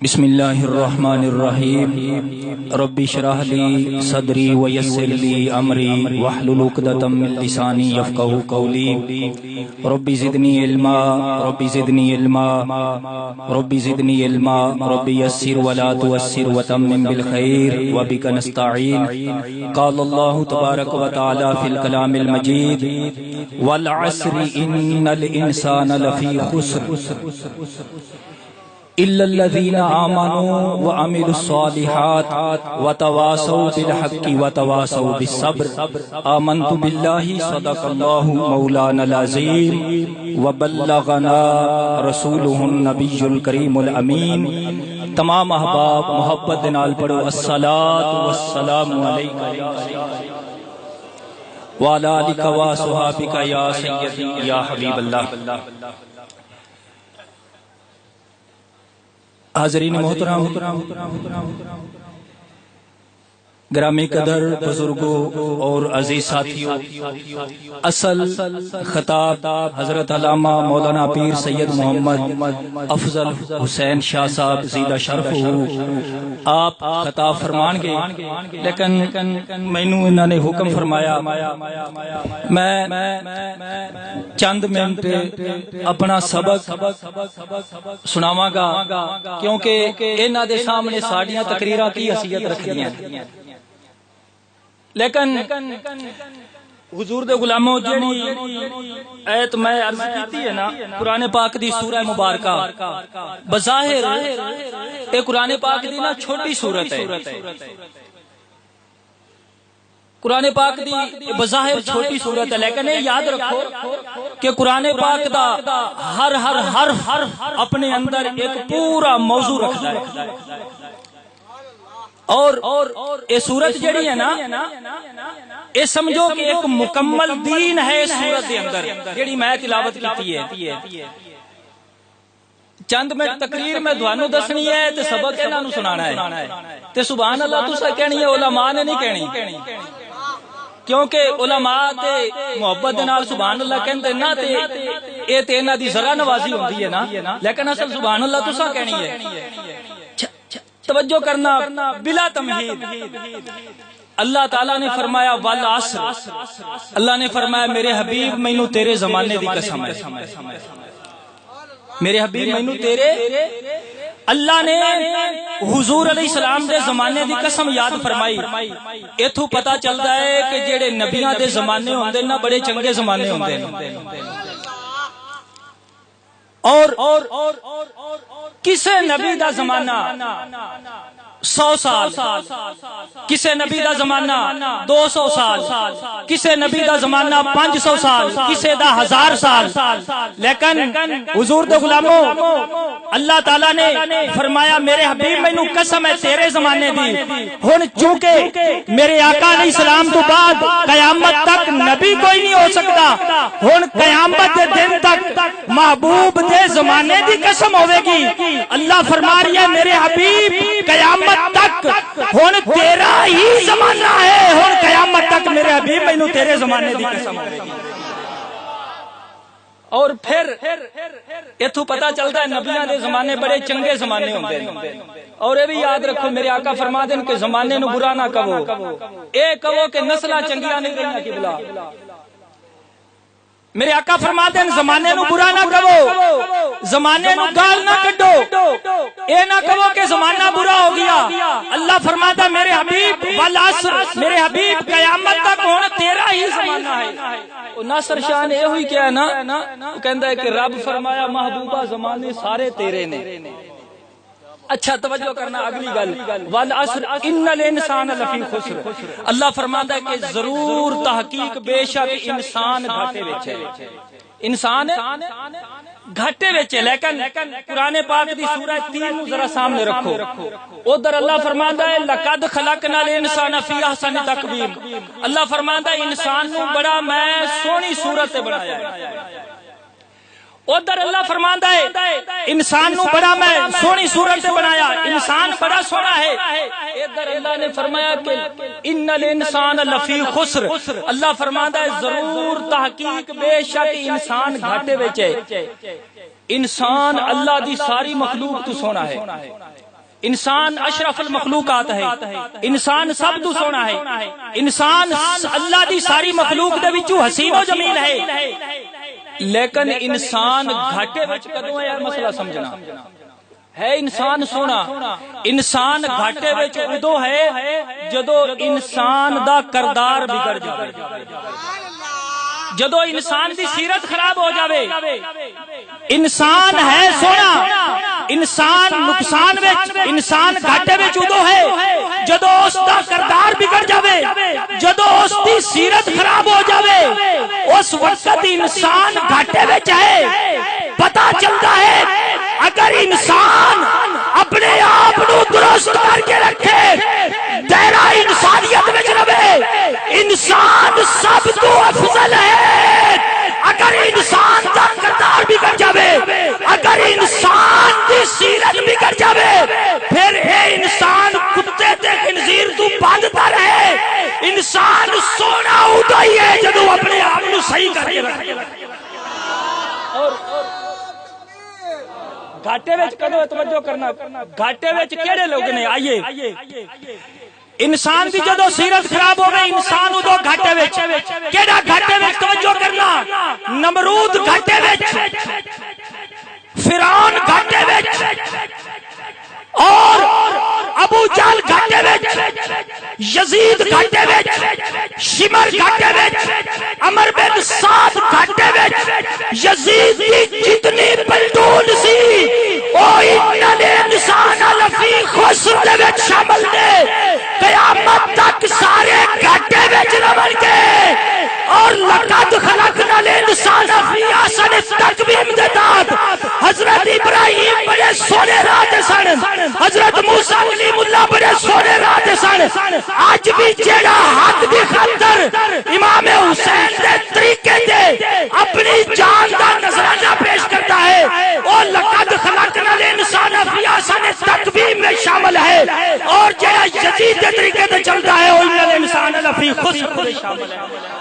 بسم اللہ الرحمن الرحیم رب اشرح لی صدری ویسر لی امری واحلل عقدۃ من لسانی یفقهوا قولی رب زدنی علما رب زدنی علما رب زدنی علما رب یسر ولا تعسر وتمم بالخیر وبک نستعین قال اللہ تبارک و تعالی فی الکلام المجید والعصر ان الانسان لفی خسر إلا الذين آمنوا وعملوا الصالحات وتواصوا بالحق وتواصوا بالصبر آمنت بالله صدق الله مولانا العظيم وبلغنا رسوله النبي الكريم الأمين. تمام احباب محبت نال پڑھو الصلاۃ والسلام علیکہ وعلی آلک وصحابک یا سیدی یا حبیب اللہ. حاضرین محترم، گرامی قدر بزرگوں اور عزیز ساتھیوں، اصل خطاب حضرت علامہ مولانا پیر سید محمد افضل حسین شاہ صاحب زیدہ شرف ہو آپ خطاب فرمان گے، لیکن مینوں انہوں نے حکم فرمایا میں چند منٹ اپنا سبق سناواں گا، کیونکہ انہاں دے سامنے ساڈیاں تقریراں کی حیثیت رکھدیاں، لیکن حضور دے غلاموں جڑی ایت میں عرض کیتی ہے نا قرآن پاک دی سورہ مبارکہ، بظاہر اے قرآن پاک دی نا چھوٹی سورت ہے، قرآن پاک دی بظاہر چھوٹی سورت ہے، لیکن یہ یاد رکھو کہ قرآن پاک دا ہر حرف اپنے اندر ایک پورا موضوع رکھتا ہے، اور یہ سورت جڑی ہے نا یہ سمجھو کہ ایک مکمل دین ہے اس سورت دے اندر جڑی میں تلاوت کیتی ہے. چند میں تقریر میں دوانو دسنی ہے تے سبق انہاں نوں سنانا ہے تے سبحان اللہ تساں کہنی ہے، علماء نے نہیں کہنی، کیونکہ علماء تے محبت نال سبحان اللہ کہندے نا تے اے تے انہاں دی ذرا نوازی ہوندی ہے نا، لیکن اصل سبحان اللہ تساں کہنی ہے. توجہ کرنا بلا تمہید. اللہ تعالیٰ نے فرمایا والعصر، اللہ نے فرمایا میرے حبیب مینوں تیرے زمانے دی قسم ہے، میرے حبیب مینوں تیرے، اللہ نے حضور علیہ السلام دے زمانے دی قسم یاد فرمائی. ایتھوں پتہ چلدا ہے کہ جڑے نبیاں دے زمانے ہوندے نا بڑے چنگے زمانے ہوندے نے، اور کسے نبی دا زمانہ 100 سال، کسے نبی دا زمانہ 200 سال، کسے نبی دا زمانہ 500 سال، کسے دا 1000 سال، لیکن حضور دے غلاموں اللہ تعالیٰ نے فرمایا میرے حبیب مینوں قسم ہے تیرے زمانے دی. ہن چونکہ میرے آقا علیہ السلام تو بعد قیامت تک نبی کوئی نہیں ہو سکتا، ہن قیامت دے دن تک محبوب دے زمانے دی قسم ہوے گی. اللہ فرما رہی ہے میرے حبیب قیامت تک ہن تیرا ہی زمانہ ہے، ہن قیامت تک میرے حبیب مینوں تیرے زمانے دی قسم ہوے گی. اور پھر اتھوں پتہ چلتا ہے نبیاں دے زمانے بڑے چنگے زمانے ہوندے ہیں. اور یہ بھی یاد رکھو میرے آقا فرما دین کہ زمانے نو برا نہ کہو، اے کہو کہ نسلاں چنگیاں نہیں رہیاں قبلہ. میرے آقا فرما دین زمانے نو برا نہ کہو، زمانے نو گال نہ کڈو، اے نہ کہو کہ زمانہ برا ہو گیا. اللہ فرماتا میرے حبیب والعصر، میرے حبیب قیامت تک ہن تیرا ہی زمانہ ہے. ناصر شاہ نے ہوئی کیا نا کہندا ہے کہ رب فرمایا محبوبہ زمانے سارے تیرے نے. اچھا توجہ کرنا اگلی گل، والعصر ان الانسان لفی خسر. اللہ فرماتا ہے کہ ضرور تحقیق بے شک انسان گھاٹے وچ ہے، انسان گھاٹے وچ ہے. لیکن قرآن پاک دی سورہ 3 نو ذرا سامنے رکھو، ادھر اللہ فرماتا ہے لقد خلقنا الانسان فی احسن تقویم. اللہ فرماتا ہے انسان نو بڑا میں سونی صورت سے بنایا ہے. ادھر اللہ فرماتا ہے انسان نو بڑا میں سونی صورت سے بنایا، انسان بڑا سونا ہے. ادھر اللہ نے فرمایا کہ ان الانسان لفی خسر. اللہ فرماتا ہے ضرور تحقیق بے شک انسان گھاٹے وچ ہے. انسان اللہ دی ساری مخلوق تو سونا ہے، انسان اشرف المخلوقات ہے، انسان سب تو سونا ہے، انسان اللہ دی ساری مخلوق دے وچوں حسین و جمیل ہے، لیکن انسان گھاٹے وچ کدوں ہے؟ مسئلہ سمجھنا ہے۔ انسان سونا، انسان گھاٹے وچ ادو ہے جدو انسان دا کردار بگڑ جائے، جدو انسان دی سیرت خراب ہو جاوے۔ انسان ہے سونا، انسان نقصان وچ، انسان گھاٹے وچ ادو ہے جدو اس دا کردار بگڑ جاوے، جدو اس دی سیرت خراب ہو جاوے، اس وقت انسان گھاٹے وچ ہے۔ پتہ چلتا ہے اگر انسان اپنے آپ نو درست کر کے رکھے، دائرہ انسانیت وچ رہے، انسان سب تو افضل ہے۔ اگر انسان دا کردار بگڑ جاوے، اگر انسان دی سیرت بگڑ جاوے، پھر اے انسان کتے تے خنزیر تو بدتر ہے۔ انسان سونا ہوتا ہی ہے جدو اپنے آپ نو صحیح کر کے رکھے۔ اور گھاٹے وچ کدو توجہ کرنا، گھاٹے وچ کیڑے لوگ نے؟ آئیے، انسان دی جدو سیرت خراب ہو گئی، انسان ادو گھاٹے وچ۔ کیڑا گھاٹے وچ؟ توجہ کرنا، نمرود گھاٹے وچ، فرعون گھاٹے وچ، اور ابو جہل گھاٹے وچ، یزید گھاٹے وچ، شمر گھاٹے وچ، عمر بن سعد گھاٹے وچ۔ یزید کی جتنی پلٹون سی او ان الانسان لفی خسر دے وچ شامل نے، قیامت تک سارے گھاٹے وچ رہن گے۔ اور لقد خلقنا الانسان فی احسن تقویم دے تحت حضرت ابراہیم بڑے سونے راہ تے سن، حضرت موسیٰ کلیم اللہ بڑے سونے راہ تے سن۔ اج بھی جیڑا حق دی خاطر امام حسین دے طریقے تے اپنی جان دا نذرانہ پیش کرتا ہے، او لقد خلقنا الانسان فی احسن تقویم میں شامل ہے۔ اور جیڑا یزید دے طریقے تے چلتا ہے، او ان الانسان لفی خسر میں شامل ہے۔